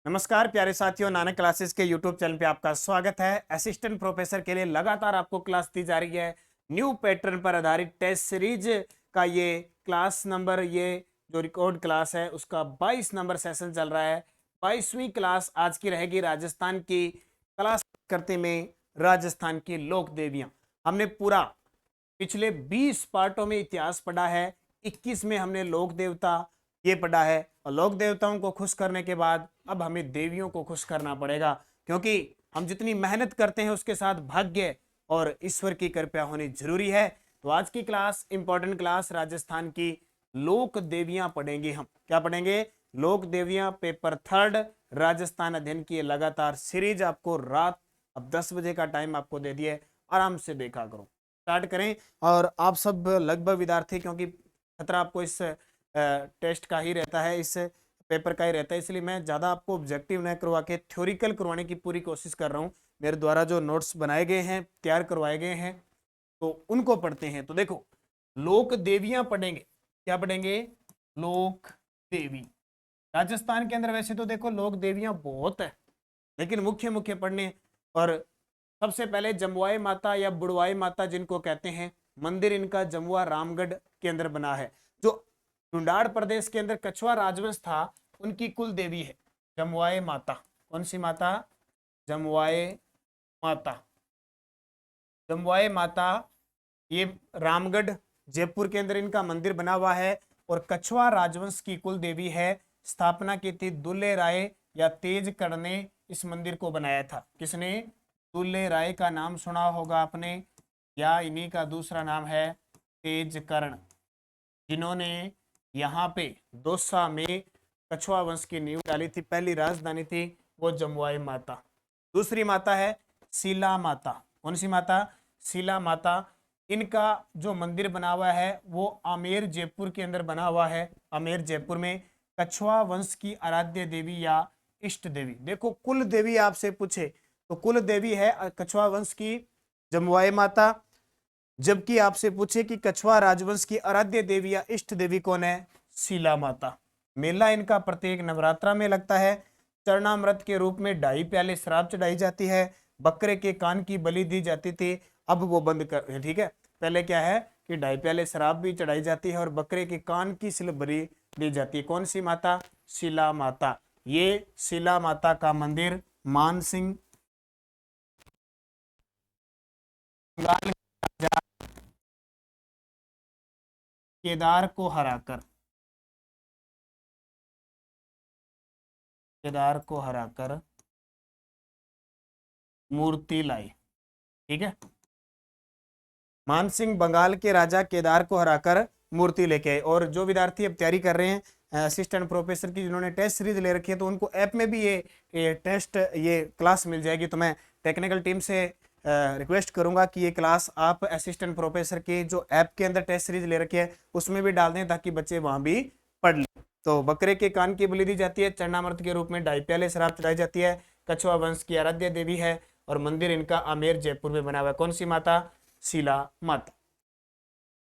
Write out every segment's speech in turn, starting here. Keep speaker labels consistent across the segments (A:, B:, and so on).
A: नमस्कार प्यारे साथियों, नानक क्लासेस के यूट्यूब चैनल पे आपका स्वागत है। असिस्टेंट प्रोफेसर के लिए लगातार आपको क्लास दी जा रही है। न्यू पैटर्न पर आधारित टेस्ट सीरीज का ये क्लास नंबर, ये जो रिकॉर्ड क्लास है उसका 22 नंबर सेशन चल रहा है। 22वीं क्लास आज की रहेगी राजस्थान की क्लास करते में राजस्थान की लोक देवियां। हमने पूरा पिछले 20 पार्टों में इतिहास पढ़ा है, 21 में हमने लोक देवता ये पढ़ा है और लोक देवताओं को खुश करने के बाद अब हमें देवियों को खुश करना पड़ेगा, क्योंकि हम जितनी मेहनत करते हैं उसके साथ भाग्य और ईश्वर की कृपा होनी जरूरी है। तो आज की क्लास इंपॉर्टेंट क्लास, राजस्थान की लोक देवियां पढ़ेंगे। हम क्या पढ़ेंगे? लोक देवियां, पेपर 3 राजस्थान अध्ययन की लगातार सीरीज आपको रात अब 10 बजे का टाइम आपको दे दिए, आराम से देखा करो। स्टार्ट करें। और आप सब लगभग विद्यार्थी, क्योंकि खतरा आपको इस टेस्ट का ही रहता है, इस पेपर का ही रहता है, इसलिए मैं ज़्यादा आपको ऑब्जेक्टिव न करवा के थ्योरिकल करवाने की पूरी कोशिश कर रहा हूँ। मेरे द्वारा जो नोट्स बनाए गए हैं, तैयार करवाए गए हैं, तो उनको पढ़ते हैं। तो देखो, लोक देवियां पढ़ेंगे। क्या पढ़ेंगे? लोक देवी। राजस्थान के अंदर वैसे तो देखो लोक देवियां बहुत है, लेकिन मुख्य मुख्य पढ़ने। और सबसे पहले जमुआई माता या बुड़वाई माता जिनको कहते हैं, मंदिर इनका जमुआ रामगढ़ के अंदर बना है। जो ढूंढाड़ प्रदेश के अंदर कछवा राजवंश था, उनकी कुल देवी है जमुआई माता। कौन सी माता? जमुआई माता। जमुआई माता, ये रामगढ़ जयपुर के अंदर इनका मंदिर बना हुआ है और कछवा राजवंश की कुल देवी है। स्थापना की थी दुल्ले राय या तेजकर्ण ने इस मंदिर को बनाया था। किसने? दुल्ले राय का नाम सुना होगा आपने, या इन्हीं का दूसरा नाम है तेजकर्ण, जिन्होंने यहाँ पे दौसा में कछवा वंश की नींव डाली थी। पहली राजधानी थी वो जमुआई माता। दूसरी माता है शीला माता। कौन सी माता? शीला माता। इनका जो मंदिर बना हुआ है वो आमेर जयपुर के अंदर बना हुआ है। आमेर जयपुर में कछवा वंश की आराध्य देवी या इष्ट देवी। देखो, कुल देवी आपसे पूछे तो कुल देवी है कछवा वंश की जमुआई माता, जबकि आपसे पूछे कि कछवा राजवंश की आराध्य देवी या इष्ट देवी कौन है? शीला माता। मेला इनका प्रत्येक नवरात्रा में लगता है। चरणामृत के रूप में 2.5 प्याले शराब चढ़ाई जाती है। बकरे के कान की बलि दी जाती थी, अब वो बंद कर, ठीक है। पहले क्या है कि 2.5 प्याले शराब भी चढ़ाई जाती है और बकरे के कान की सिल बलि दी जाती है। कौन सी माता? शीला माता। ये शीला माता का मंदिर मानसिंह बंगाल केदार को हराकर, केदार को हराकर मूर्ति लाई। ठीक है, मानसिंह बंगाल के राजा केदार को हराकर मूर्ति लेके आए। और जो विद्यार्थी अब तैयारी कर रहे हैं असिस्टेंट प्रोफेसर की, जिन्होंने टेस्ट सीरीज ले रखी है, तो उनको ऐप में भी ये टेस्ट, ये क्लास मिल जाएगी। तो मैं टेक्निकल टीम से रिक्वेस्ट करूंगा कि ये क्लास आप असिस्टेंट प्रोफेसर की जो ऐप के अंदर टेस्ट सीरीज ले रखी है उसमें भी डाल दें, ताकि बच्चे वहां भी पढ़ लें। तो बकरे के कान की बलि दी जाती है, चरणामृत के रूप में 2.5 प्याले शराब चढ़ाई जाती है। कछवा वंश की आराध्य देवी है और मंदिर इनका आमेर जयपुर में बना हुआ है। कौन सी माता? शीला माता।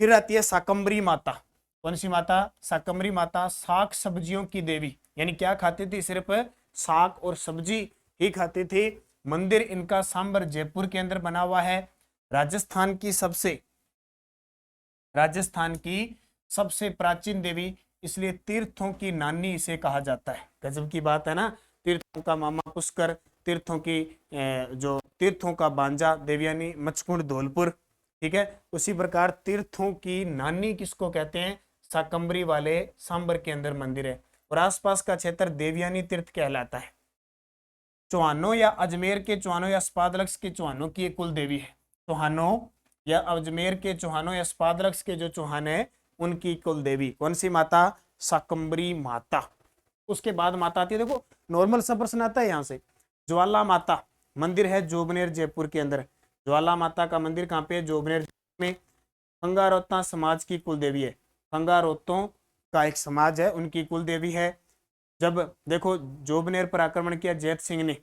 A: फिर आती है शाकंभरी माता। कौन सी माता? शाकंभरी माता। साग सब्जियों की देवी, यानी क्या खाती थी? सिर्फ साग और सब्जी ही खाती थी। मंदिर इनका सांबर जयपुर के अंदर बना हुआ है। राजस्थान की सबसे प्राचीन देवी, इसलिए तीर्थों की नानी इसे कहा जाता है। गजब की बात है ना। तीर्थों का मामा पुष्कर, तीर्थों की जो तीर्थों का बांजा देवयानी मचकुंड धौलपुर। ठीक है, उसी प्रकार तीर्थों की नानी किसको कहते हैं? शाकंभरी वाले सांबर के अंदर मंदिर है। और आसपास का क्षेत्र देवयानी तीर्थ कहलाता है। चौहानों या अजमेर के चौहानों या स्पादलक्स के चौहानों की एक कुल देवी है। चौहानों या अजमेर के चौहानों या स्पादलक्स के जो चौहान है उनकी कुल देवी कौन सी माता? शाकंभरी माता। उसके बाद माता आती है, देखो नॉर्मल सा प्रश्न आता है यहाँ से। ज्वाला माता मंदिर है जोबनेर जयपुर के अंदर। ज्वाला माता का मंदिर कहाँ पे है? जोबनेर में। खंगारोता समाज की कुल देवी है। खंगारोतों का एक समाज है, उनकी कुल देवी है। जब देखो जोबनेर पर आक्रमण किया जैत सिंह ने,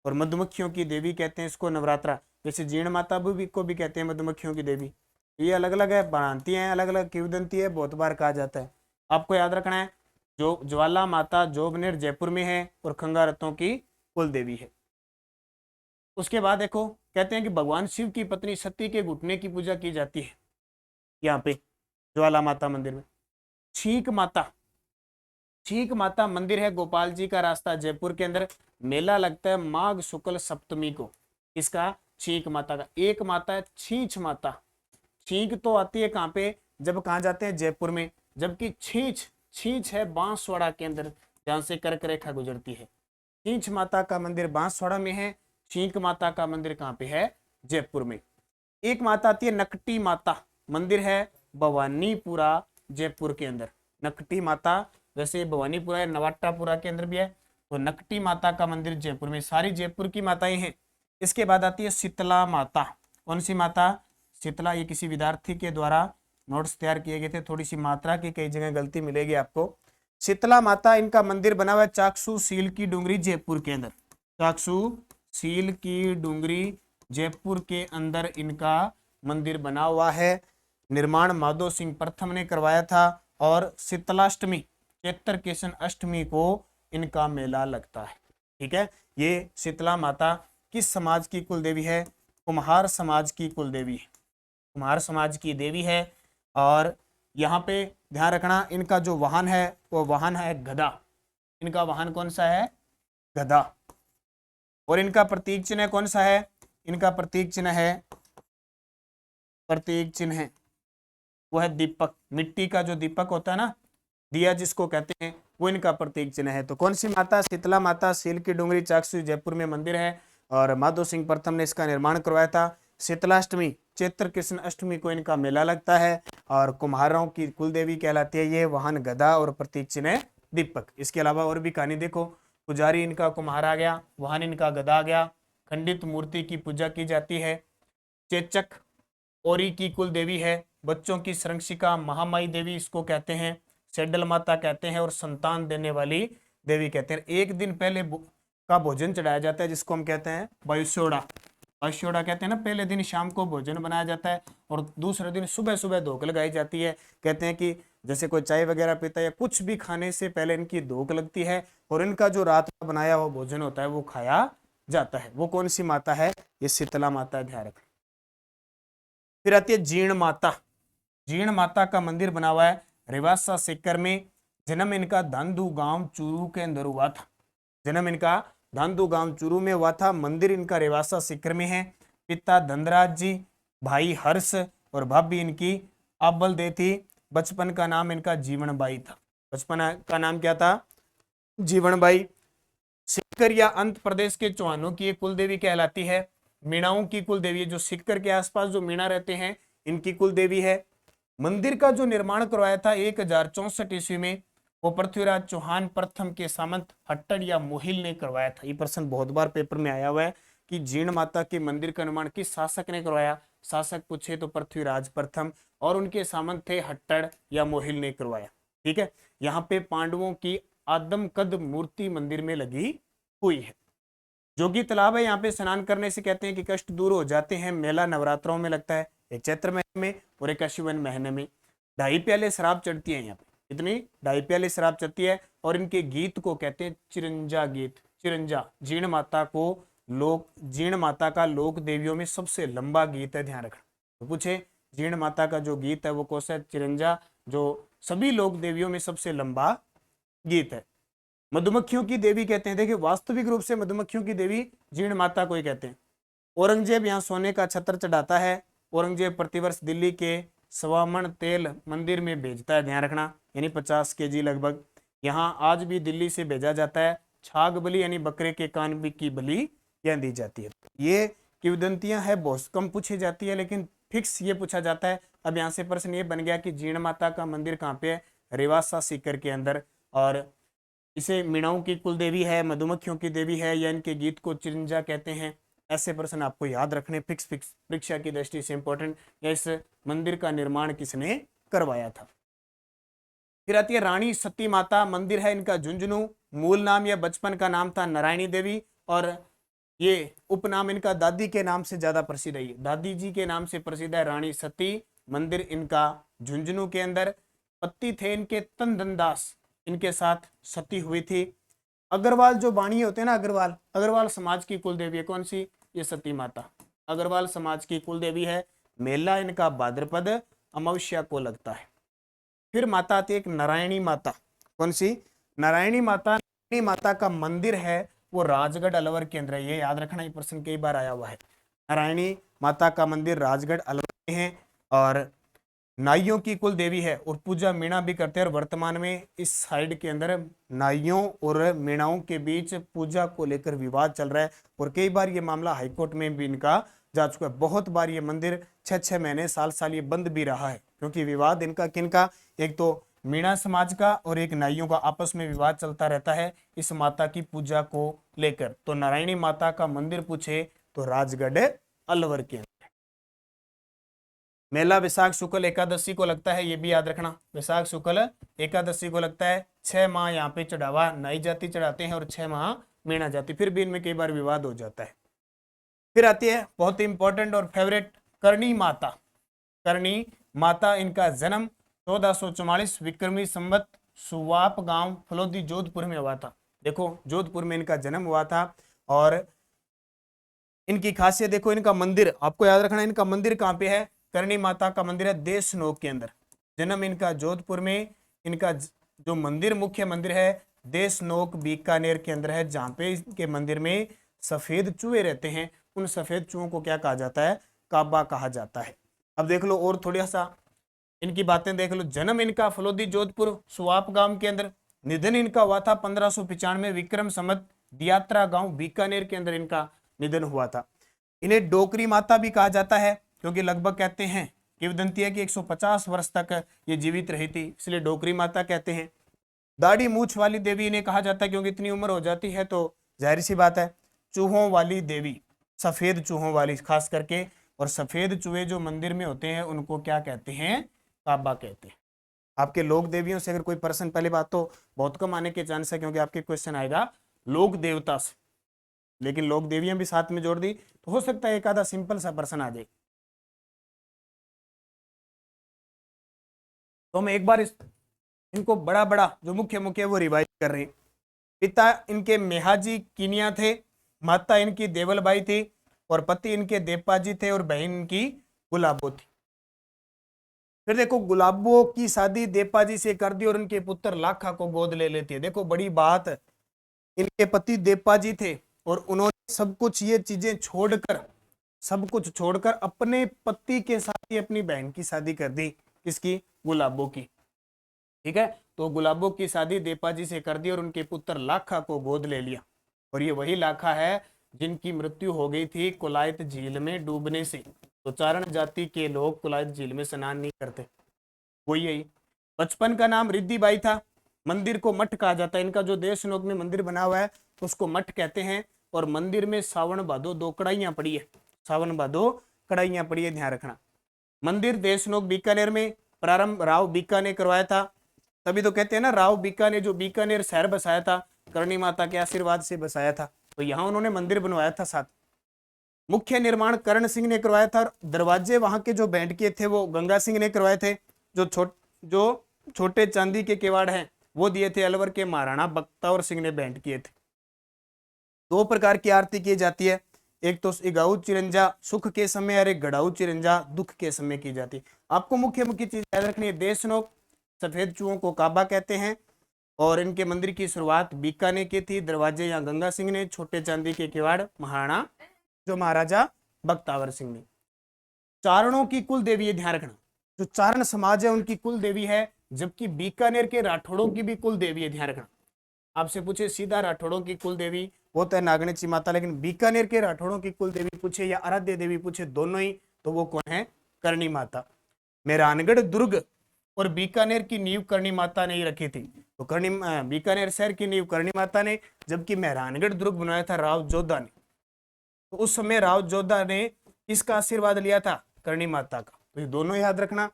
A: और मधुमक्खियों की देवी कहते हैं इसको नवरात्रा। जैसे जीर्ण माता को भी कहते हैं मधुमक्खियों की देवी। ये अलग अलग है, बनाती हैं अलग अलग, किंवदंती है, बहुत बार कहा जाता है। आपको याद रखना है जो ज्वाला माता जोबनेर जयपुर में है और खंगारतों की कुल देवी है। उसके बाद देखो कहते हैं कि भगवान शिव की पत्नी सती के घुटने की पूजा की जाती है यहाँ पे ज्वाला माता मंदिर में। छींक माता, छींक माता मंदिर है गोपाल जी का रास्ता जयपुर के अंदर। मेला लगता है माघ शुक्ल सप्तमी को। इसका छींक माता का। एक माता है छींच माता। छींक तो आती है कहाँ पे, जब कहाँ जाते हैं जयपुर में, जबकि छींच, छींच है बांसवाड़ा के अंदर जहाँ से कर्क रेखा गुजरती है। छींच माता का मंदिर बांसवाड़ा में है, छींक माता का मंदिर कहाँ पे है, जयपुर में। एक माता आती है नकटी माता, मंदिर है भवानीपुरा जयपुर के अंदर। नकटी माता, जैसे भवानीपुरा है नवाटापुरा के अंदर भी है, तो नकटी माता का मंदिर जयपुर में। सारी जयपुर की माताएं हैं। इसके बाद आती है शीतला माता। कौन सी माता, शीतला। ये किसी विद्यार्थी के द्वारा नोट्स तैयार किए गए थे, थोड़ी सी मात्रा की कई जगह गलती मिलेगी आपको। शीतला माता, इनका मंदिर बना हुआ है चाकसू सील की डूंगरी जयपुर के अंदर। चाकसू सील की डूंगरी जयपुर के अंदर इनका मंदिर बना हुआ है। निर्माण माधो सिंह प्रथम ने करवाया था। और शीतलाष्टमी, चैत्र कृष्ण अष्टमी को इनका मेला लगता है। ठीक है। ये शीतला माता किस समाज की कुल देवी है, कुम्हार समाज की कुल देवी है। कुम्हार समाज की देवी है। और यहाँ पे ध्यान रखना, इनका जो वाहन है वो वाहन है गदा। इनका वाहन कौन सा है, गदा। और इनका प्रतीक चिन्ह कौन सा है, इनका प्रतीक चिन्ह है, प्रतीक चिन्ह है वो है दीपक। मिट्टी का जो दीपक होता है ना, दिया जिसको कहते हैं, वो इनका प्रतीक चिन्ह है। तो कौन सी माता, शीतला माता, सील की डूंगरी चाकसू जयपुर में मंदिर है। और माधो सिंह प्रथम ने इसका निर्माण करवाया था। शीतलाष्टमी, चैत्र कृष्ण अष्टमी को इनका मेला लगता है। और कुम्हारों की कुल देवी कहलाती है ये, वाहन गदा और प्रतीक चिन्ह दीपक। इसके अलावा और भी कहानी देखो, पुजारी इनका कुम्हार आ गया, वाहन इनका गदा आ गया। खंडित मूर्ति की पूजा की जाती है। चेचक ओरी की कुल देवी है। बच्चों की संरक्षिका महामाई देवी इसको कहते हैं, सेडल माता कहते हैं, और संतान देने वाली देवी कहते हैं। एक दिन पहले का भोजन चढ़ाया जाता है जिसको हम कहते हैं बयसोड़ा। बयसोड़ा कहते हैं ना, पहले दिन शाम को भोजन बनाया जाता है और दूसरे दिन सुबह सुबह धोक लगाई जाती है। कहते हैं कि जैसे कोई चाय वगैरह पीता है या कुछ भी खाने से पहले इनकी धोक लगती है और इनका जो रात का बनाया हुआ भोजन होता है वो खाया जाता है। वो कौन सी माता है, ये शीतला माता है, ध्यान रखें। फिर आती है जीर्ण माता। जीर्ण माता का मंदिर बना हुआ है रेवासा सीकर में। जन्म इनका धांधु गांव चूरू के अंदर हुआ था। जन्म इनका धांधु गांव चूरू में हुआ था। मंदिर इनका रेवासा सीकर में है। पिता धनराज जी, भाई हर्ष और भाभी इनकी अब्बल दे थी। बचपन का नाम इनका जीवनबाई था। बचपन का नाम क्या था, जीवनबाई। सीकर या अंत प्रदेश के चौहानों की एक कुल देवी कहलाती है। मीणाओं की कुल देवी है, जो सीकर के आसपास जो मीणा रहते हैं इनकी कुल देवी है। मंदिर का जो निर्माण करवाया था 1064 ईस्वी में, वो पृथ्वीराज चौहान प्रथम के सामंत हट्टड़ या मोहिल ने करवाया था। ये प्रश्न बहुत बार पेपर में आया हुआ है कि जीर्ण माता के मंदिर का निर्माण किस शासक ने करवाया। शासक पूछे तो पृथ्वीराज प्रथम, और उनके सामंत थे हट्टड़ या मोहिल ने करवाया। ठीक है। यहाँ पे पांडवों की आदमकद मूर्ति मंदिर में लगी हुई है। जोगी तालाब है, यहाँ पे स्नान करने से कहते हैं कि कष्ट दूर हो जाते हैं। मेला नवरात्रों में लगता है, एक चैत्र महीने में और एक अश्विन महीने में। 2.5 प्याले शराब चढ़ती है यहाँ पे। कितनी, 2.5 प्याले शराब चढ़ती है। और इनके गीत को कहते हैं चिरंजा गीत। चिरंजा जीर्ण माता को लोक, जीर्ण माता का लोक देवियों में सबसे लंबा गीत है, ध्यान रखना। तो पूछे जीर्ण माता का जो गीत है वो कौन सा है, चिरंजा, जो सभी लोक देवियों में सबसे लंबा गीत है। मधुमक्खियों की देवी कहते हैं, देखिए वास्तविक रूप से मधुमक्खियों की देवी जीर्ण माता को ही कहते हैं। औरंगजेब यहाँ सोने का छत्र चढ़ाता है। औरंगजेब प्रतिवर्ष दिल्ली के 1.25 मन तेल मंदिर में भेजता है, ध्यान रखना, यानी 50 kg लगभग। यहाँ आज भी दिल्ली से भेजा जाता है। छाग बलि यानी बकरे के कान की बलि यहाँ दी जाती है। ये किंवदंतियां है, बहुत कम पूछी जाती है, लेकिन फिक्स ये पूछा जाता है। अब यहाँ से प्रश्न ये बन गया कि जीर्ण माता का मंदिर कहाँ पे है, रेवासा सीकर के अंदर। और इसे मीणाओं की कुल देवी है, मधुमक्खियों की देवी है, या इनके गीत को चिरंजा कहते हैं। ऐसे प्रश्न आपको याद रखने, फिक्स परीक्षा की दृष्टि से इंपॉर्टेंट। इस मंदिर का निर्माण किसने करवाया था। फिर आती है रानी सती माता। मंदिर है इनका झुंझुनू। मूल नाम या बचपन का नाम था नारायणी देवी, और ये उपनाम इनका दादी के नाम से ज्यादा प्रसिद्ध है। दादी जी के नाम से प्रसिद्ध है रानी सती। मंदिर इनका झुंझुनू के अंदर। पति थे इनके तंदन दास। इनके साथ सती हुई थी। अग्रवाल जो बाणी होते हैं ना, अग्रवाल समाज की कुल देवी है कौन सी? ये सती माता अग्रवाल समाज की कुल देवी है। मेला इनका भाद्रपद अमावस्या को लगता है। फिर माता आती है एक नारायणी माता। कौन सी? नारायणी माता। नारायणी माता का मंदिर है वो राजगढ़ अलवर के अंदर है। ये याद रखना, ये प्रश्न कई बार आया हुआ है। नारायणी माता का मंदिर राजगढ़ अलवर में है और नाइयों की कुल देवी है और पूजा मीणा भी करते हैं। और वर्तमान में इस साइड के अंदर नाइयों और मीणाओं के बीच पूजा को लेकर विवाद चल रहा है और कई बार ये मामला हाईकोर्ट में भी इनका जा चुका है। बहुत बार ये मंदिर 6-6 महीने साल ये बंद भी रहा है क्योंकि विवाद इनका किनका? एक तो मीणा समाज का और एक नाइयों का आपस में विवाद चलता रहता है इस माता की पूजा को लेकर। तो नारायणी माता का मंदिर पूछे तो राजगढ़ अलवर के अंदर। मेला वैशाख शुक्ल एकादशी को लगता है, ये भी याद रखना, वैशाख शुक्ल एकादशी को लगता है। 6 माह यहाँ पे चढ़ावा नाई जाति चढ़ाते हैं और 6 माह मीणा जाति। फिर भी इनमें कई बार विवाद हो जाता है। फिर आती है बहुत ही इंपॉर्टेंट और फेवरेट करणी माता। करणी माता, इनका जन्म 1444 विक्रमी संवत सुवाप गांव फलोदी जोधपुर में हुआ था। देखो जोधपुर में इनका जन्म हुआ था। और इनकी खासियत देखो, इनका मंदिर आपको याद रखना, इनका मंदिर कहाँ पे है? करणी माता का मंदिर है देशनोक के अंदर। जन्म इनका जोधपुर में। इनका जो मंदिर मुख्य मंदिर है देशनोक बीकानेर के अंदर है, जहाँ पे इनके मंदिर में सफेद चूहे रहते हैं। उन सफेद चूहों को क्या कहा जाता है? काबा कहा जाता है। अब देख लो और थोड़ा सा इनकी बातें देख लो। जन्म इनका फलोदी जोधपुर सुवाप गांव के अंदर। निधन इनका हुआ था 1595 विक्रम संवत दियात्रा गांव बीकानेर के अंदर इनका निधन हुआ था। इन्हें डोकरी माता भी कहा जाता है क्योंकि लगभग कहते हैं किंवदंती है कि 150 वर्ष तक ये जीवित रही थी, इसलिए डोकरी माता कहते हैं। दाढ़ी मूछ वाली देवी इन्हें कहा जाता है क्योंकि इतनी उम्र हो जाती है तो जाहिर सी बात है चूहों वाली देवी, सफेद चूहों वाली खास करके। और सफेद चूहे जो मंदिर में होते हैं उनको क्या कहते हैं? काबा कहते हैं। आपके लोक देवियों से अगर कोई प्रश्न, पहले बात तो बहुत कम आने के चांस है क्योंकि आपके क्वेश्चन आएगा लोक देवता से, लेकिन लोक देवियां भी साथ में जोड़ दी तो हो सकता है एक आधा सिंपल सा प्रश्न आ जाए। तो हम एक बार इनको बड़ा बड़ा जो मुख्य मुख्य वो रिवाइज कर रहे हैं। पिता इनके मेहाजी किनिया थे, माता इनकी देवलबाई थी और पति इनके देवपाजी थे और बहन इनकी गुलाबो थी। फिर देखो गुलाबो की शादी देवपाजी से कर दी और उनके पुत्र लाखा को गोद ले लेती है। देखो बड़ी बात, इनके पति देवपाजी थे और उन्होंने सब कुछ ये चीजें छोड़कर, सब कुछ छोड़कर अपने पति के साथ ही अपनी बहन की शादी कर दी। किसकी? गुलाबो की। ठीक है, तो गुलाबो की शादी देवपाजी से कर दी और उनके पुत्र लाखा को गोद ले लिया। और ये वही लाखा है जिनकी मृत्यु हो गई थी कोलायत झील में डूबने से। तो चारण जाति के लोग कोलायत झील में स्नान नहीं करते, वही यही। बचपन का नाम रिद्धिबाई था। मंदिर को मठ कहा जाता है। इनका जो देशनोक में मंदिर बना हुआ है उसको मठ कहते हैं। और मंदिर में सावन भादो 2 कढ़ाइयां पड़ी है, सावन भादो कढ़ाइयां पड़ी है, ध्यान रखना। मंदिर देशनोक बीकानेर में प्रारंभ राव बीका ने करवाया था। तभी तो कहते हैं ना राव बीका ने जो बीकानेर शहर बसाया था करणी माता के आशीर्वाद से बसाया था, तो यहाँ उन्होंने मंदिर बनवाया था साथ। मुख्य निर्माण करण सिंह ने करवाया था। दरवाजे वहां के जो बैंड किए थे वो गंगा सिंह ने करवाए थे। जो छोटे चांदी के किवाड़ हैं वो दिए थे अलवर के महाराणा बख्तावर सिंह ने बैंड किए थे। 2 प्रकार की आरती की जाती है, एक तो इगाऊ चिरंजा सुख के समय और एक गड़ाऊ चिरंजा दुख के समय की जाती है। आपको मुख्य मुख्य चीज याद रखनी है। देशनोक सफेद चूहों को काबा कहते हैं और इनके मंदिर की शुरुआत बीकानेर की थी। दरवाजे यहाँ गंगा सिंह ने, छोटे चांदी के किवाड़ महाराणा जो महाराजा बख्तावर सिंह ने। चारणों की कुल देवी है, ध्यान रखना, जो चारण समाज है उनकी कुल देवी है, जबकि बीकानेर के राठौड़ों की भी कुल देवी है, ध्यान रखना। आपसे पूछे सीधा राठौड़ों की कुल देवी वो तो है नागणेची माता, लेकिन बीकानेर के राठौड़ों की कुल देवी पूछे या आराध्य देवी पूछे दोनों ही, तो वो कौन है? करणी माता। मेहरानगढ़ दुर्ग और बीकानेर की नींव करणी माता ने ही रखी थी। तो बीकानेर शहर की नींव करणी माता ने, जबकि मेहरानगढ़ दुर्ग बनाया था राव जोधा ने। तो उस समय राव जोधा ने किसका आशीर्वाद लिया था? करणी माता का। तो ये दोनों याद रखना।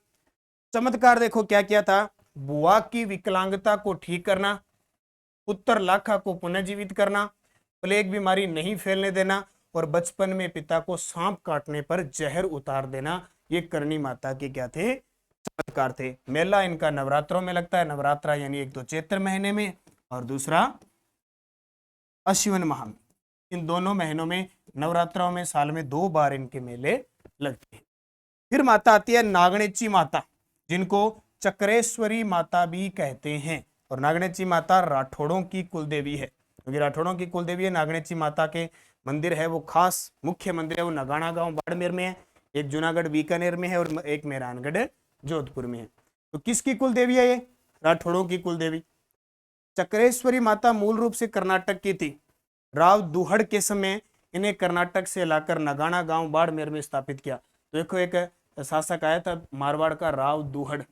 A: चमत्कार देखो क्या किया था। बुआ की विकलांगता को ठीक करना, पुत्र लाखा को पुनर्जीवित करना, प्लेग बीमारी नहीं फैलने देना और बचपन में पिता को सांप काटने पर जहर उतार देना। ये करणी माता के क्या थे? चमत्कार थे। मेला इनका नवरात्रों में लगता है, नवरात्रा यानी एक तो चैत्र महीने में और दूसरा अश्विन माह में। इन दोनों महीनों में नवरात्रों में साल में 2 बार इनके मेले लगते हैं। फिर माता आती है नागणेची माता, जिनको चक्रेश्वरी माता भी कहते हैं। और नागणेची माता राठौड़ों की कुलदेवी है, क्योंकि राठौड़ों की कुलदेवी है। नागणेची माता के मंदिर है वो खास मुख्य मंदिर है वो नगाना गांव बाड़मेर में है, एक जूनागढ़ बीकानेर में है और एक मेहरानगढ़ जोधपुर में है। तो किसकी कुलदेवी है ये? राठौड़ों की कुलदेवी। चक्रेश्वरी माता मूल रूप से कर्नाटक की थी। राव दुहड़ के समय इन्हें कर्नाटक से लाकर नगाना गांव बाड़मेर में स्थापित किया। तो देखो एक शासक आया था मारवाड़ का, राव दुहड़।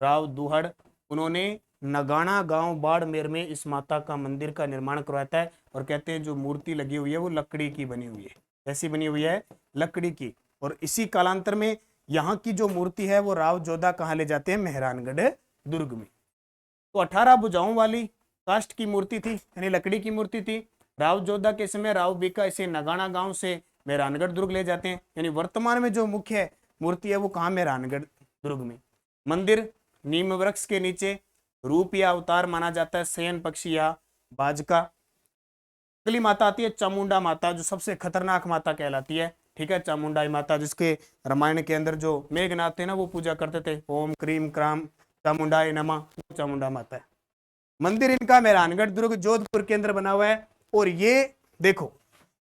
A: राव दुहड़ उन्होंने नगाना गांव बाड़मेर में इस माता का मंदिर का निर्माण करवाता है और कहते हैं जो मूर्ति लगी हुई है वो लकड़ी की बनी हुई है। कैसी बनी हुई है? लकड़ी की। और इसी कालांतर में यहाँ की जो मूर्ति है वो राव जोधा कहाँ ले जाते हैं? मेहरानगढ़ दुर्ग में। तो 18 भुजाओं वाली काष्ठ की मूर्ति थी, यानी लकड़ी की मूर्ति थी। राव जोधा के समय राव बीका इसे नगाना गांव से मेहरानगढ़ दुर्ग ले जाते हैं, यानी वर्तमान में जो मुख्य मूर्ति है वो कहाँ? मेहरानगढ़ दुर्ग में। मंदिर नीम वृक्ष के नीचे, रूप या अवतार माना जाता है शयन पक्षी या बाज का। अगली माता आती है चामुंडा माता, जो सबसे खतरनाक माता कहलाती है। ठीक है, चामुंडा माता, जिसके रामायण के अंदर जो मेघनाथ थे ना वो पूजा करते थे, ओम क्रीम क्राम चामुंडाय नमः, चामुंडा माता है। मंदिर इनका मेहरानगढ़ दुर्ग जोधपुर के अंदर बना हुआ है। और ये देखो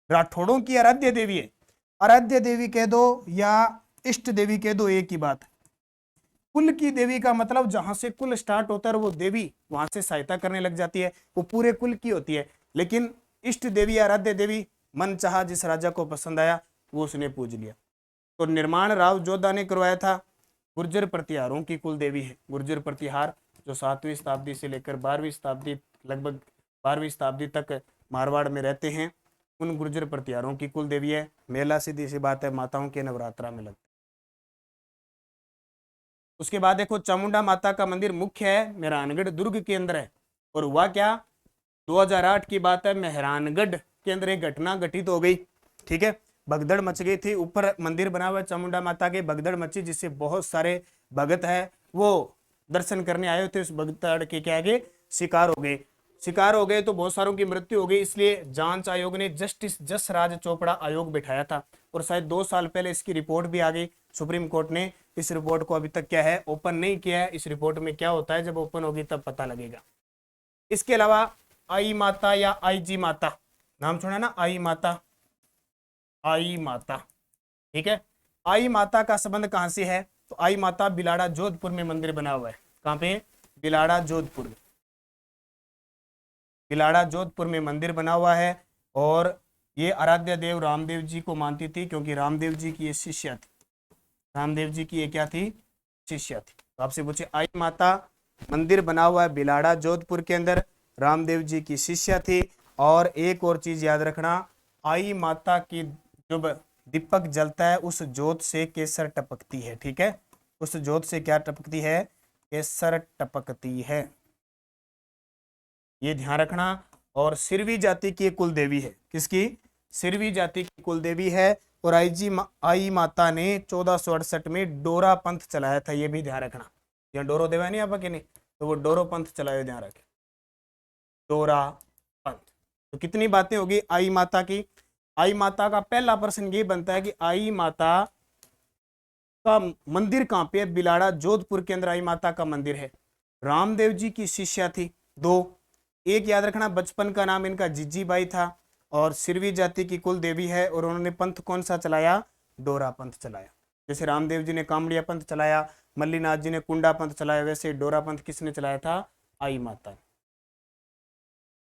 A: राठौड़ों की आराध्य देवी है। आराध्य देवी कह दो या इष्ट देवी कह दो, एक ही बात है। कुल की देवी का मतलब जहां से कुल स्टार्ट होता है वो देवी वहां से सहायता करने लग जाती है, वो पूरे कुल की होती है। लेकिन इष्ट देवी आराध्य देवी मन चाहा, जिस राजा को पसंद आया वो उसने पूज लिया। तो निर्माण राव जोधा ने करवाया था। गुर्जर प्रतिहारों की कुल देवी है। गुर्जर प्रतिहार जो 7वीं शताब्दी से लेकर 12वीं शताब्दी, लगभग 12वीं शताब्दी तक मारवाड़ में रहते हैं, उन गुर्जर प्रतिहारों की कुल देवी है। मेला सीधी सी बात है माताओं के नवरात्रा में लगता है। उसके बाद देखो चामुंडा माता का मंदिर मुख्य है मेहरानगढ़ दुर्ग के अंदर है। और हुआ क्या, 2008 की बात है, मेहरानगढ़ के अंदर एक घटना घटित हो गई। ठीक है, भगदड़ मच गई थी। ऊपर मंदिर बना हुआ चामुंडा माता के, भगदड़ मची जिससे बहुत सारे भगत है वो दर्शन करने आए थे, उस भगदड़ के क्या आगे शिकार हो गए। शिकार हो गए तो बहुत सारों की मृत्यु हो गई। इसलिए जांच आयोग ने जस्टिस जसराज चोपड़ा आयोग बिठाया था और शायद 2 साल पहले इसकी रिपोर्ट भी आ गई। सुप्रीम कोर्ट ने इस रिपोर्ट को अभी तक क्या है ओपन नहीं किया है। इस रिपोर्ट में क्या होता है, जब ओपन होगी तब पता लगेगा। इसके अलावा आई माता या आई जी माता, नाम सुना ना, आई माता, आई माता। ठीक है, आई माता का संबंध कहां से है? तो आई माता बिलाड़ा जोधपुर में मंदिर बना हुआ है। कहां पे? बिलाड़ा जोधपुर में। बिलाड़ा जोधपुर में मंदिर बना हुआ है। और ये आराध्य देव रामदेव जी को मानती थी, क्योंकि रामदेव जी की ये शिष्या थी। रामदेव जी की ये क्या थी? शिष्या थी। तो आपसे पूछे, आई माता मंदिर बना हुआ है बिलाड़ा जोधपुर के अंदर, रामदेव जी की शिष्या थी। और एक और चीज याद रखना, आई माता की जब दीपक जलता है उस जोत से केसर टपकती है। ठीक है, उस जोत से क्या टपकती है? केसर टपकती है, ये ध्यान रखना। और सिरवी जाति की कुल देवी है। किसकी? सिरवी जाति की कुल देवी है। और आई माता ने 1468 में डोरा पंथ चलाया था, ये भी ध्यान रखना। यहाँ डोरो देवा नहीं आप के नहीं, तो वो डोरो पंथ चलाया, ध्यान रखें, डोरा पंथ। तो कितनी बातें होगी आई माता की। आई माता का पहला प्रश्न ये बनता है कि आई माता का मंदिर कहाँ पे है? बिलाड़ा जोधपुर के अंदर आई माता का मंदिर है। रामदेव जी की शिष्या थी 2। एक याद रखना, बचपन का नाम इनका जीजीबाई था। और सिरवी जाति की कुल देवी है। और उन्होंने पंथ कौन सा चलाया? डोरा पंथ चलाया। जैसे रामदेव जी ने कामड़िया पंथ चलाया, मल्लीनाथ जी ने कुंडा पंथ चलाया, वैसे डोरा पंथ किसने चलाया था? आई माता।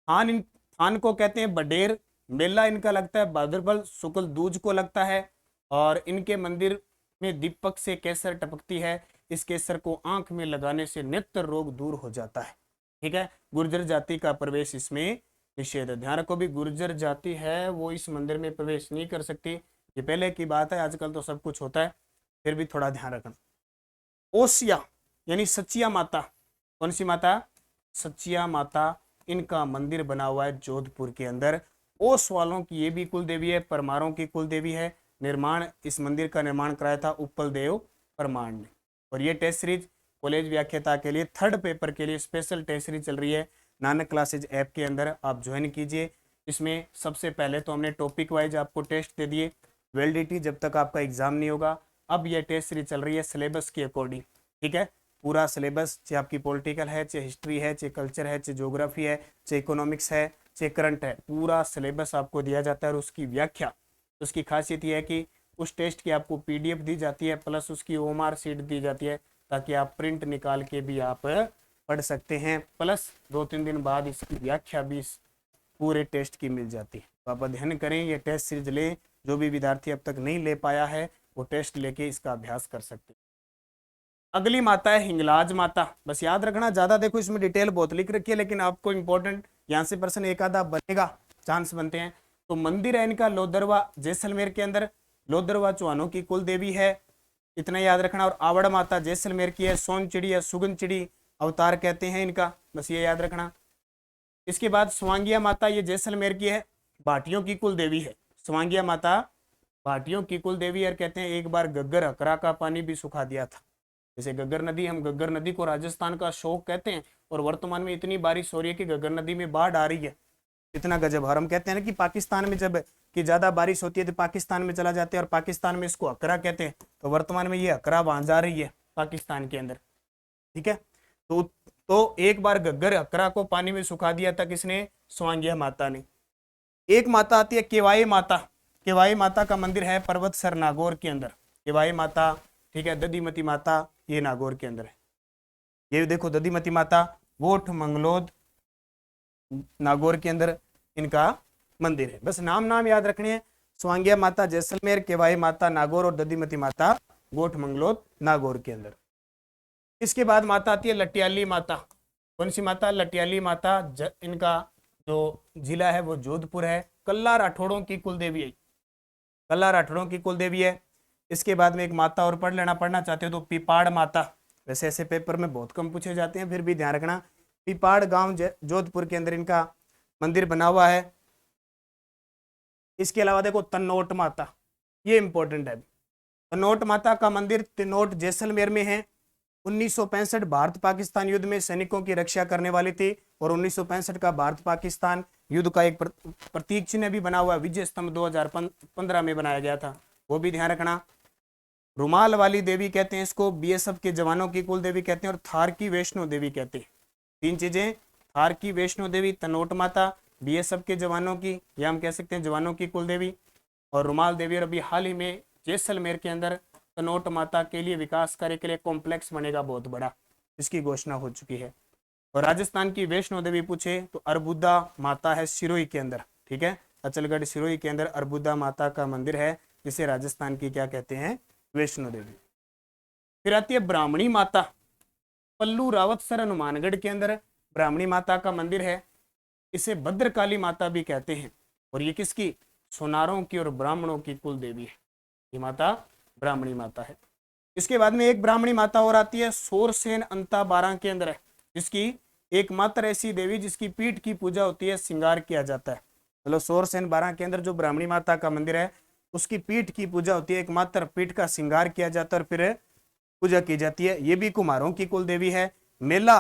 A: थान को कहते हैं बडेर। मेला इनका लगता है भाद्रपद शुक्ल दूज को लगता है। और इनके मंदिर में दीपक से केसर टपकती है। इस केसर को आंख में लगाने से नेत्र रोग दूर हो जाता है। ठीक है, गुर्जर जाति का प्रवेश इसमें निषेध है। ध्यान रखो भी, गुर्जर जाति है वो इस मंदिर में प्रवेश नहीं कर सकती। ये पहले की बात है, आजकल तो सब कुछ होता है, फिर भी थोड़ा ध्यान रखना। ओसिया यानी सचिया माता, कौन सी माता? सचिया माता, इनका मंदिर बना हुआ है जोधपुर के अंदर। ओस वालों की ये भी कुल देवी है, परमारों की कुल देवी है। निर्माण, इस मंदिर का निर्माण कराया था उपल देव परमार ने। और ये टेस्ट सीरीज कॉलेज व्याख्याता के लिए थर्ड पेपर के लिए स्पेशल टेस्ट सीरीज चल रही है नानक क्लासेज ऐप के अंदर, आप ज्वाइन कीजिए। इसमें सबसे पहले तो हमने टॉपिक वाइज आपको टेस्ट दे दिए, वैलिडिटी जब तक आपका एग्जाम नहीं होगा। अब ये टेस्ट सीरीज चल रही है सिलेबस के अकॉर्डिंग, ठीक है। पूरा सिलेबस, चाहे आपकी पॉलिटिकल है, चाहे हिस्ट्री है, चाहे कल्चर है, चाहे ज्योग्राफी है, चाहे इकोनॉमिक्स है, चाहे करंट है, पूरा सिलेबस आपको दिया जाता है। और उसकी व्याख्या, उसकी खासियत यह है कि उस टेस्ट की आपको पीडीएफ दी जाती है, प्लस उसकी ओएमआर शीट दी जाती है, ताकि आप प्रिंट निकाल के भी आप पढ़ सकते हैं। प्लस 2-3 दिन बाद इसकी व्याख्या भी इस पूरे टेस्ट की मिल जाती है। तो आप अध्ययन करें, ये टेस्ट सीरीज लें। जो भी विद्यार्थी अब तक नहीं ले पाया है वो टेस्ट लेके इसका अभ्यास कर सकते हैं। अगली माता है हिंगलाज माता। बस याद रखना, ज्यादा देखो इसमें डिटेल बहुत लिख रखी है, लेकिन आपको इंपॉर्टेंट यहाँ से प्रश्न एक आधा बनेगा, चांस बनते हैं। तो मंदिर है इनका लोदरवा जैसलमेर के अंदर। लोदरवा चौहानों की कुल देवी है, इतना याद रखना। और आवड़ माता जैसलमेर की है। सोन चिड़ी या सुगन चिड़ी अवतार कहते हैं इनका, बस ये याद रखना। इसके बाद स्वांगिया माता, ये जैसलमेर की है, भाटियों की कुल देवी है। स्वांगिया माता भाटियों की कुल देवी। और कहते हैं एक बार गग्गर अकरा का पानी भी सुखा दिया था। जैसे गग्गर नदी, हम गग्गर नदी को राजस्थान का शोक कहते हैं, और वर्तमान में इतनी बारिश हो रही है कि गग्गर नदी में बाढ़ आ रही है, इतना गजब। और हम कहते हैं ना कि पाकिस्तान में जब कि ज्यादा बारिश होती है तो पाकिस्तान में चला जाते हैं, और पाकिस्तान में इसको अकरा कहते हैं। तो वर्तमान में ये अकरा वहां जा रही है पाकिस्तान के अंदर, ठीक है। तो एक बार गग्गर अकरा को पानी में सुखा दिया था किसने? स्वांगिया माता ने। एक माता आती है केवाई माता। केवाई माता का मंदिर है पर्वतसर नागौर के अंदर। केवाई माता, ठीक है। दधिमती माता, ये नागौर के अंदर है। ये देखो दधिमती माता, वोट मंगलोद नागौर के अंदर इनका मंदिर है। बस नाम याद रखने हैं। स्वांगिया माता जैसलमेर, केवाई माता नागौर, और दधिमती माता गोठ मंगलोद नागौर के अंदर। इसके बाद माता आती है लटियाली माता। कौन सी माता? लटियाली माता। इनका जो जिला है वो जोधपुर है। कल्ला राठौड़ों की कुल देवी है। कल्ला राठौड़ों की कुल देवी है। इसके बाद में एक माता और पढ़ लेना, पढ़ना चाहते हो तो पिपाड़ माता। वैसे ऐसे पेपर में बहुत कम पूछे जाते हैं, फिर भी ध्यान रखना। पिपाड़ गांव जोधपुर के अंदर इनका मंदिर बना हुआ है। इसके अलावा देखो तन्नोट माता, ये इंपॉर्टेंट है। तन्नोट माता का मंदिर तिनोट जैसलमेर में है। 1965 भारत पाकिस्तान युद्ध में सैनिकों की रक्षा करने वाली थी, और 1965 का भारत पाकिस्तान युद्ध का एक प्रतीक चिन्ह भी बना हुआ है। विजय स्तंभ 2015 में बनाया गया था, वो भी ध्यान रखना। रुमाल वाली देवी कहते हैं इसको। बीएसएफ के जवानों की कुल देवी कहते हैं, और थार की वैष्णो देवी कहते हैं। 3 चीजें, थार की वैष्णो देवी, तनोट माता, बीएसएफ के जवानों की, या हम कह सकते हैं जवानों की कुल देवी, और रुमाल देवी। और अभी हाल ही में जैसलमेर के अंदर तनोट माता के लिए विकास कार्य के लिए कॉम्प्लेक्स बनेगा बहुत बड़ा, इसकी घोषणा हो चुकी है। और राजस्थान की वैष्णो देवी पूछे तो अर्बुदा माता है सिरोही के अंदर, ठीक है। अचलगढ़ सिरोही के अंदर अर्बुदा माता का मंदिर है, जिसे राजस्थान की क्या कहते हैं? वैष्णो देवी। फिर आती है ब्राह्मणी माता। पल्लू रावतसर हनुमानगढ़ के अंदर ब्राह्मणी माता का मंदिर है। इसे भद्रकाली माता भी कहते हैं। और ये किसकी? सोनारों की और ब्राह्मणों की कुल देवी है। ये माता ब्राह्मणी माता है। इसके बाद में एक ब्राह्मणी माता और आती है सोरसेन अंता 12 के अंदर है, जिसकी एकमात्र ऐसी देवी जिसकी पीठ की पूजा होती है, श्रृंगार किया जाता है। मतलब सोरसेन 12 के अंदर जो ब्राह्मणी माता का मंदिर है, उसकी पीठ की पूजा होती है, एकमात्र पीठ का श्रृंगार किया जाता है और फिर पूजा की जाती है। ये भी कुम्हारों की कुल देवी है। मेला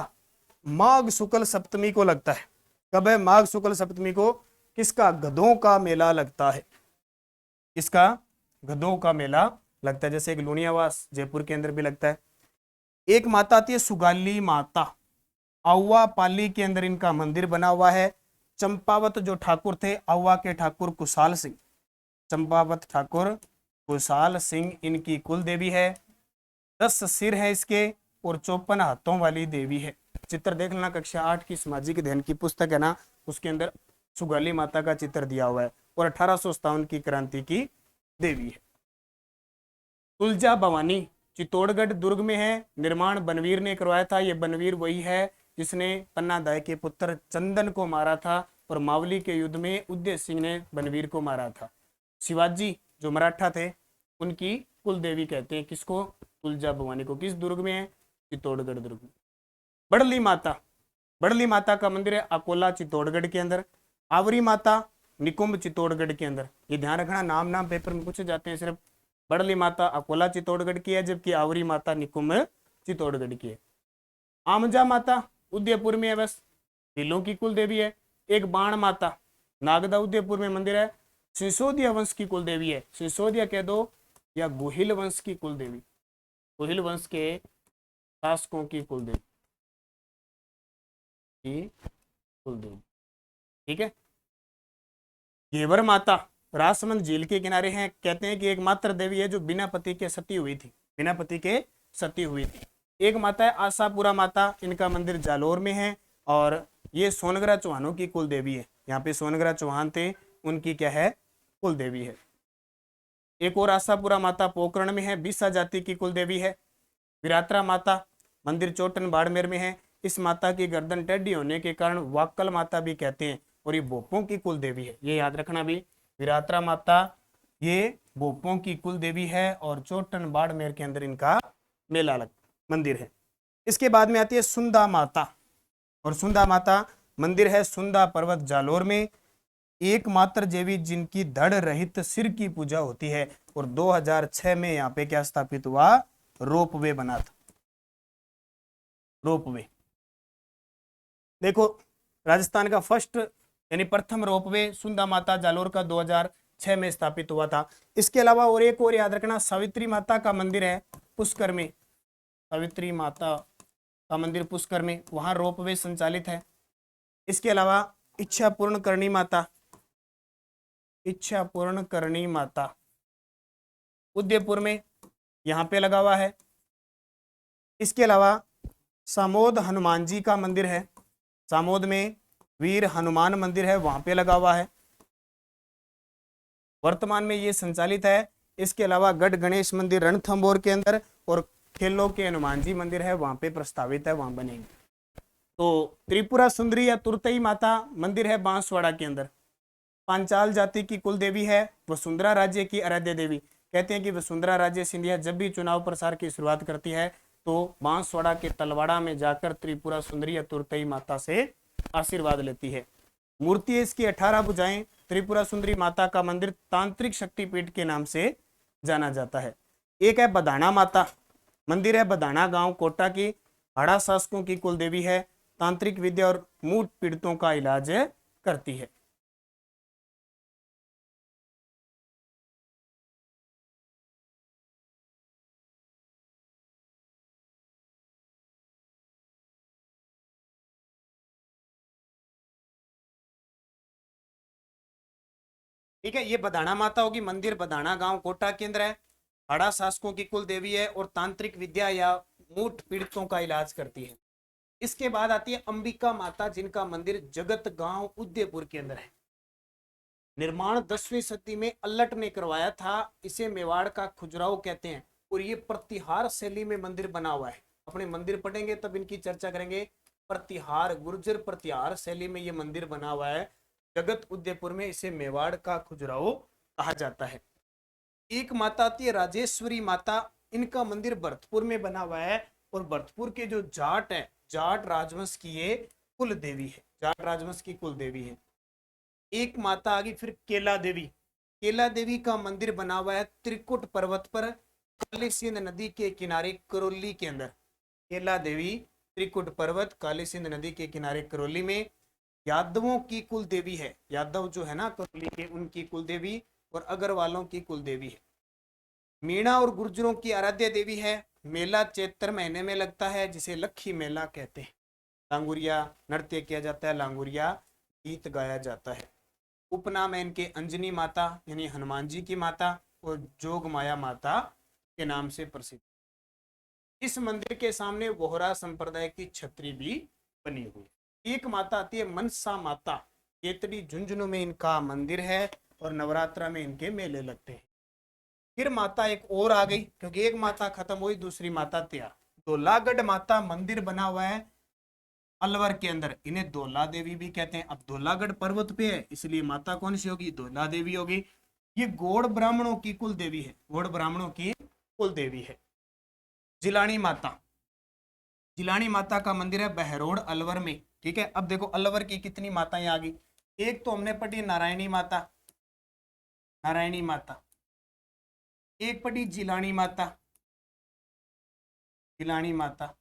A: माघ शुक्ल सप्तमी को लगता है। कब है? माघ शुक्ल सप्तमी को। किसका? गधों का मेला लगता है। किसका? गधों का मेला लगता है। जैसे एक लुणियावास जयपुर के अंदर भी लगता है। एक माता आती है सुगाली माता। आउवा पाली के अंदर इनका मंदिर बना हुआ है। चंपावत जो ठाकुर थे, आउवा के ठाकुर कुशाल सिंह, चंपावत ठाकुर कुशाल सिंह इनकी कुल देवी है। 10 सिर है इसके और 54 हाथों वाली देवी है। चित्र देख लेना, कक्षा 8 की सामाजिक अध्ययन की पुस्तक है ना, उसके अंदर सुगाली माता का चित्र दिया हुआ है। और 1857 की क्रांति की देवी है। तुलजा भवानी चित्तौड़गढ़ दुर्ग में है। निर्माण बनवीर ने करवाया था। ये बनवीर वही है जिसने पन्नादाय के पुत्र चंदन को मारा था, और मावली के युद्ध में उदय सिंह ने बनवीर को मारा था। शिवाजी जो मराठा थे, उनकी कुल देवी कहते हैं किसको? तुलजा भवानी को। किस दुर्ग में है? चित्तौड़गढ़ दुर्ग में। बड़ली माता, बड़ली माता का मंदिर है अकोला चित्तौड़गढ़ के अंदर। आवरी माता निकुंभ चित्तौड़गढ़ के अंदर। ये ध्यान रखना, नाम पेपर में पूछे जाते हैं सिर्फ। बड़ली माता अकोला चित्तौड़गढ़ की है, जबकि आवरी माता निकुंभ चित्तौड़गढ़ की है। आमजा माता उदयपुर में है, बस भीलों की कुल देवी है। एक बाण माता नागदा उदयपुर में मंदिर है, सिसोदिया वंश की कुल देवी है। सिसोदिया कह दो या गुहिल वंश की कुल देवी, गुहिल वंश के शासकों की कुल देवी की कुल देवी, ठीक है। घेवर माता राजसमंद झील के किनारे हैं, कहते हैं कि एकमात्र देवी है जो बिना पति के सती हुई थी, बिना पति के सती हुई थी। एक माता है आशापुरा माता, इनका मंदिर जालोर में है और ये सोनगरा चौहानों की कुल देवी है। यहाँ पे सोनगरा चौहान थे, उनकी क्या है, कुल देवी है। एक और आशापुरा माता पोकरण में है, बीसा जाति की कुल देवी है। विरात्रा माता मंदिर चोटन बाड़मेर में है। इस माता की गर्दन टेढ़ी होने के कारण वाक्कल माता भी कहते हैं और ये भोपों की कुल देवी है, ये याद रखना भी। विरात्रा माता ये भोपों की कुल देवी है और चोटन बाड़मेर के अंदर इनका मेला लग मंदिर है। इसके बाद में आती है सुंदा माता, और सुंदा माता मंदिर है सुंदा पर्वत जालोर में। एकमात्र देवी जिनकी धड़ रहित सिर की पूजा होती है, और 2006 में यहाँ पे क्या स्थापित हुआ, रोपवे बना था, रोपवे। देखो राजस्थान का फर्स्ट यानी प्रथम रोपवे सुंदा माता जालोर का 2006 में स्थापित हुआ था। इसके अलावा और एक और याद रखना, सावित्री माता का मंदिर है पुष्कर में, सावित्री माता का मंदिर पुष्कर में, वहां रोपवे संचालित है। इसके अलावा इच्छा पूर्ण करनी माता, इच्छा पूर्ण करनी माता उदयपुर में, यहाँ पे लगा हुआ है। इसके अलावा सामोद हनुमान जी का मंदिर है, सामोद में वीर हनुमान मंदिर है, वहां पे लगा हुआ है, वर्तमान में ये संचालित है। इसके अलावा गढ़ गणेश मंदिर रणथंभौर के अंदर और खेलों के हनुमान जी मंदिर है, वहां पे प्रस्तावित है, वहां बनेंगे। तो त्रिपुरा सुंदरी या तुरतई माता मंदिर है बांसवाड़ा के अंदर। पांचाल जाति की कुल देवी है, वसुंधरा राज्य की आराध्य देवी। कहते हैं कि वसुंधरा राज्य सिंधिया जब भी चुनाव प्रसार की शुरुआत करती है तो बांसवाड़ा के तलवाड़ा में जाकर त्रिपुरा सुंदरी या तुरतई माता से आशीर्वाद लेती है। मूर्ति है इसकी 18 भुजाएं। त्रिपुरा सुंदरी माता का मंदिर तांत्रिक शक्तिपीठ के नाम से जाना जाता है। एक है बदाना माता, मंदिर है बदाना गांव कोटा की, हाड़ा शासकों की कुल देवी है, तांत्रिक विद्या और मूट पीड़ितों का इलाज करती है। ठीक है, ये बदाना माता होगी, मंदिर बदाना गांव कोटा के अंदर है, हाड़ा शासकों की कुल देवी है और तांत्रिक विद्या या मूट पीड़ितों का इलाज करती है। इसके बाद आती है अंबिका माता, जिनका मंदिर जगत गांव उदयपुर के अंदर है। निर्माण 10वीं सदी में अल्लट ने करवाया था, इसे मेवाड़ का खुजराहो कहते हैं और ये प्रतिहार शैली में मंदिर बना हुआ है। अपने मंदिर पढ़ेंगे तब इनकी चर्चा करेंगे। प्रतिहार गुर्जर प्रतिहार शैली में ये मंदिर बना हुआ है जगत उदयपुर में, इसे मेवाड़ का खुजराहो कहा जाता है। एक माता आती है राजेश्वरी माता, इनका मंदिर भरतपुर में बना हुआ है और भरतपुर के जो जाट है, जाट राजवंश की ये कुल देवी है, जाट राजवंश की कुल देवी है। एक माता आ गई फिर केला देवी, केला देवी का मंदिर बना हुआ है त्रिकुट पर्वत पर काली सिंध नदी के किनारे करौली के अंदर। केला देवी त्रिकुट पर्वत काली सिंध नदी के किनारे करौली में, यादवों की कुल देवी है, यादव जो है ना करौली के, उनकी कुल देवी और अग्रवालों की कुल देवी है। मीणा और गुर्जरों की आराध्य देवी है। मेला चैत्र महीने में लगता है जिसे लक्खी मेला कहते हैं। लांगुरिया नृत्य किया जाता है, लांगुरिया गीत गाया जाता है। उपनाम है इनके अंजनी माता यानी हनुमान जी की माता और जोग माया माता के नाम से प्रसिद्ध। इस मंदिर के सामने वोहरा संप्रदाय की छतरी भी बनी हुई। एक माता आती है मनसा माता, केतड़ी झुंझुनू में इनका मंदिर है और नवरात्रा में इनके मेले लगते हैं। फिर माता एक और आ गई, क्योंकि एक माता खत्म हुई दूसरी माता तैयार। दोलागढ़ माता मंदिर बना हुआ है अलवर के अंदर, इन्हें दोला देवी भी कहते हैं। अब दोलागढ़ पर्वत पे है इसलिए माता कौन सी होगी, दोला देवी होगी। ये गौड़ ब्राह्मणों की कुल देवी है, गौड़ ब्राह्मणों की कुल देवी है। जिलानी माता, जिलानी माता का मंदिर है बहरोड अलवर में। ठीक है, अब देखो अलवर की कितनी माताएं आ गई। एक तो हमने पढ़ी नारायणी माता, नारायणी माता, एक पढ़ी जिलानी माता, तिलानी माता,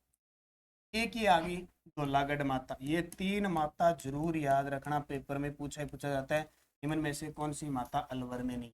A: एक ही आ गई धौलागढ़ माता। ये 3 माता जरूर याद रखना, पेपर में पूछा जाता है निम्न में से कौन सी माता अलवर में नहीं।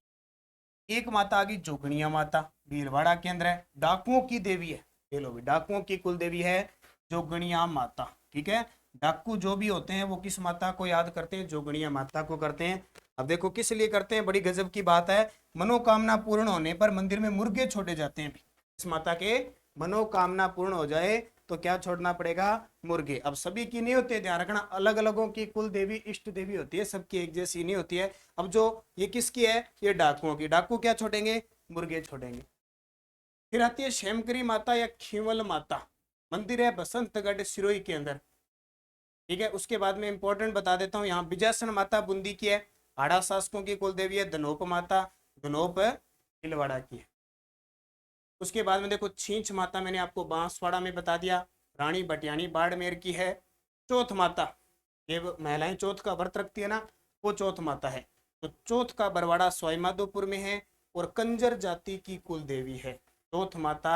A: एक माता आ गई जोगणिया माता, भीलवाड़ा के अंदर है, डाकुओं की देवी है। ये लो भी, डाकुओं की कुल देवी है जोगणिया माता। ठीक है, डाकू जो भी होते हैं वो किस माता को याद करते हैं? जोगणिया माता को करते हैं। अब देखो किस लिए करते हैं, बड़ी गजब की बात है। मनोकामना पूर्ण होने पर मंदिर में मुर्गे छोड़े जाते हैं। इस माता के मनोकामना पूर्ण हो जाए तो क्या छोड़ना पड़ेगा? मुर्गे। अब सभी की नहीं होती है, ध्यान रखना, अलग अलगों की कुल देवी इष्ट देवी होती है, सबकी एक जैसी नहीं होती है। अब जो ये किसकी है? ये डाकुओं की। डाकू क्या छोड़ेंगे? मुर्गे छोड़ेंगे। फिर आती है शेमकरी माता या खीवल माता, मंदिर है बसंतगढ़ सिरोही के अंदर। ठीक है, उसके बाद में इंपॉर्टेंट बता देता हूँ, यहाँ बिजासन माता बूंदी की है। हाड़ा शासकों की कुल देवी है धनोप माता, धनोप भीलवाड़ा की है। उसके बाद में देखो छींच माता, मैंने आपको बांसवाड़ा में बता दिया, रानी बटियानी बाड़मेर की है। चौथ माता, ये महिलाएं चौथ का व्रत रखती है ना, वो चौथ माता है। तो चौथ का बरवाड़ा सवाईमाधोपुर में है और कंजर जाति की कुल देवी है। चौथ माता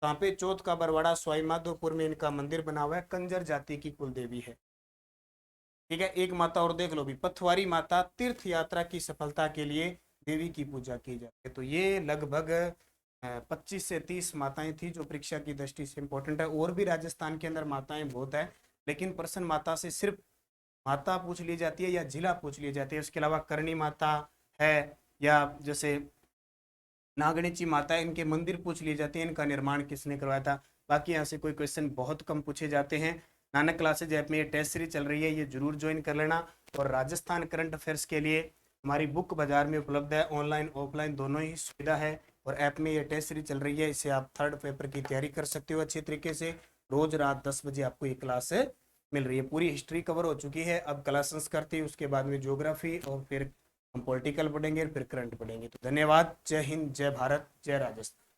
A: कहाँ पे? चौथ का बरवाड़ा सवाईमाधोपुर में इनका मंदिर बना हुआ है, कंजर जाति की कुल देवी है। ठीक है, एक माता और देख लो भी, पथवारी माता, तीर्थ यात्रा की सफलता के लिए देवी की पूजा की जाती है। तो ये लगभग 25 से 30 माताएं थी जो परीक्षा की दृष्टि से इंपॉर्टेंट है। और भी राजस्थान के अंदर माताएं बहुत है, लेकिन प्रसन्न माता से सिर्फ माता पूछ ली जाती है या जिला पूछ ली जाती है। उसके अलावा करणी माता है, या जैसे नागणेची माता है, इनके मंदिर पूछ लिए जाते हैं, इनका निर्माण किसने करवाया था। बाकी यहाँ से कोई क्वेश्चन बहुत कम पूछे जाते हैं। नानक क्लासेज ऐप में ये टेस्ट सीरीज चल रही है, ये जरूर ज्वाइन कर लेना। और राजस्थान करंट अफेयर्स के लिए हमारी बुक बाजार में उपलब्ध है, ऑनलाइन ऑफलाइन दोनों ही सुविधा है। और ऐप में ये टेस्ट सीरीज चल रही है, इससे आप थर्ड पेपर की तैयारी कर सकते हो अच्छी तरीके से। रोज रात 10 बजे आपको ये क्लास मिल रही है। पूरी हिस्ट्री कवर हो चुकी है, अब क्लास संस्कृत ही, उसके बाद में ज्योग्राफी, और फिर हम पॉलिटिकल पढ़ेंगे, फिर करंट पढ़ेंगे। तो धन्यवाद, जय हिंद, जय भारत, जय राजस्थान।